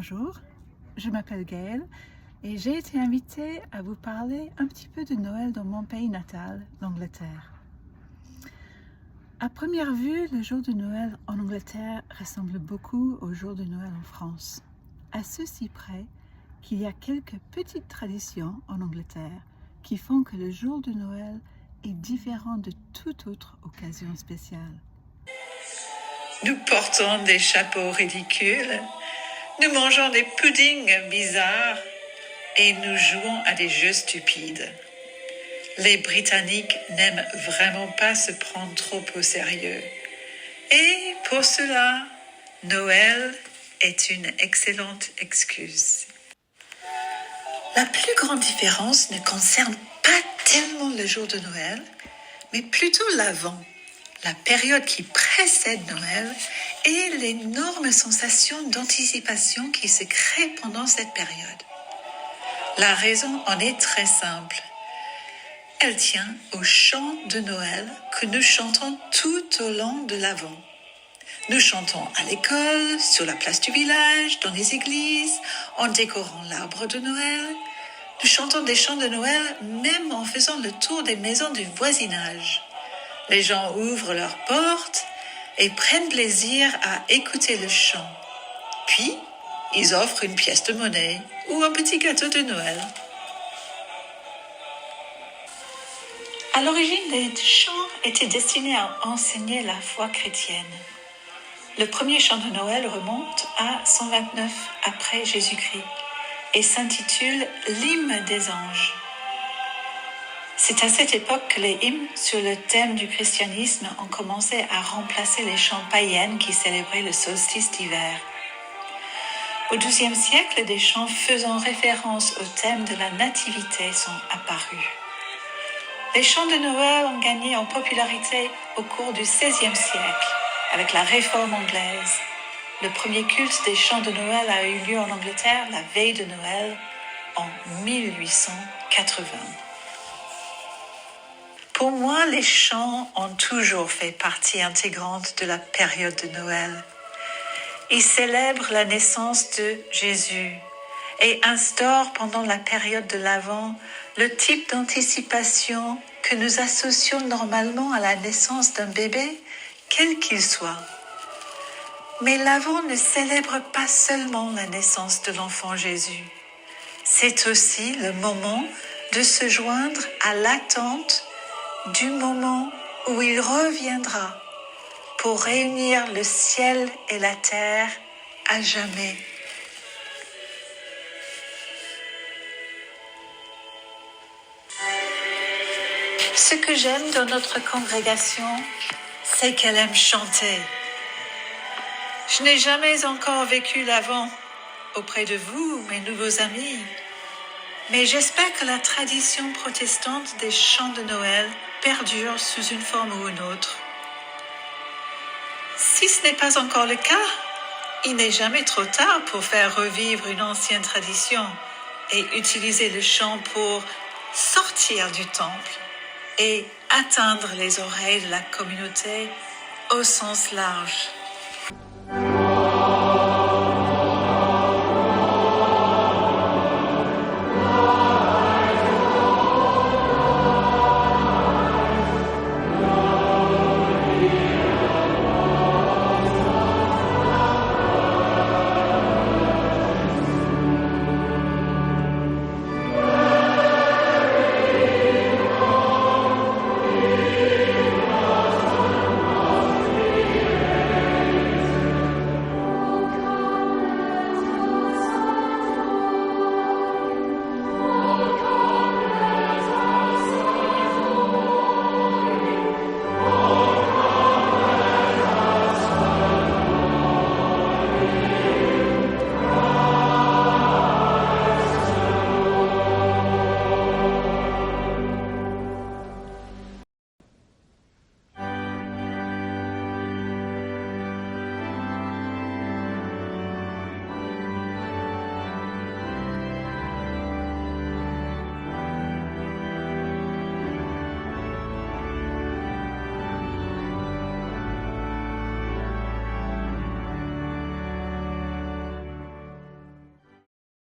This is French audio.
Bonjour, je m'appelle Gaëlle et j'ai été invitée à vous parler un petit peu de Noël dans mon pays natal, l'Angleterre. À première vue, le jour de Noël en Angleterre ressemble beaucoup au jour de Noël en France, à ceci près qu'il y a quelques petites traditions en Angleterre qui font que le jour de Noël est différent de toute autre occasion spéciale. Nous portons des chapeaux ridicules, nous mangeons des puddings bizarres et nous jouons à des jeux stupides. Les Britanniques n'aiment vraiment pas se prendre trop au sérieux. Et pour cela, Noël est une excellente excuse. La plus grande différence ne concerne pas tellement le jour de Noël, mais plutôt l'avant, la période qui précède Noël et l'énorme sensation d'anticipation qui se crée pendant cette période. La raison en est très simple. Elle tient au chant de Noël que nous chantons tout au long de l'Avent. Nous chantons à l'école, sur la place du village, dans les églises, en décorant l'arbre de Noël. Nous chantons des chants de Noël même en faisant le tour des maisons du voisinage. Les gens ouvrent leurs portes et prennent plaisir à écouter le chant. Puis, ils offrent une pièce de monnaie ou un petit gâteau de Noël. À l'origine, les chants étaient destinés à enseigner la foi chrétienne. Le premier chant de Noël remonte à 129 après Jésus-Christ et s'intitule « L'hymne des anges ». C'est à cette époque que les hymnes sur le thème du christianisme ont commencé à remplacer les chants païens qui célébraient le solstice d'hiver. Au XIIe siècle, des chants faisant référence au thème de la nativité sont apparus. Les chants de Noël ont gagné en popularité au cours du XVIe siècle, avec la Réforme anglaise. Le premier culte des chants de Noël a eu lieu en Angleterre la veille de Noël en 1880. Pour moi, les chants ont toujours fait partie intégrante de la période de Noël. Ils célèbrent la naissance de Jésus et instaurent pendant la période de l'Avent le type d'anticipation que nous associons normalement à la naissance d'un bébé, quel qu'il soit. Mais l'Avent ne célèbre pas seulement la naissance de l'enfant Jésus. C'est aussi le moment de se joindre à l'attente du moment où il reviendra pour réunir le ciel et la terre à jamais. Ce que j'aime dans notre congrégation, c'est qu'elle aime chanter. Je n'ai jamais encore vécu l'Avent auprès de vous, mes nouveaux amis, mais j'espère que la tradition protestante des chants de Noël perdure sous une forme ou une autre. Si ce n'est pas encore le cas, il n'est jamais trop tard pour faire revivre une ancienne tradition et utiliser le chant pour sortir du temple et atteindre les oreilles de la communauté au sens large.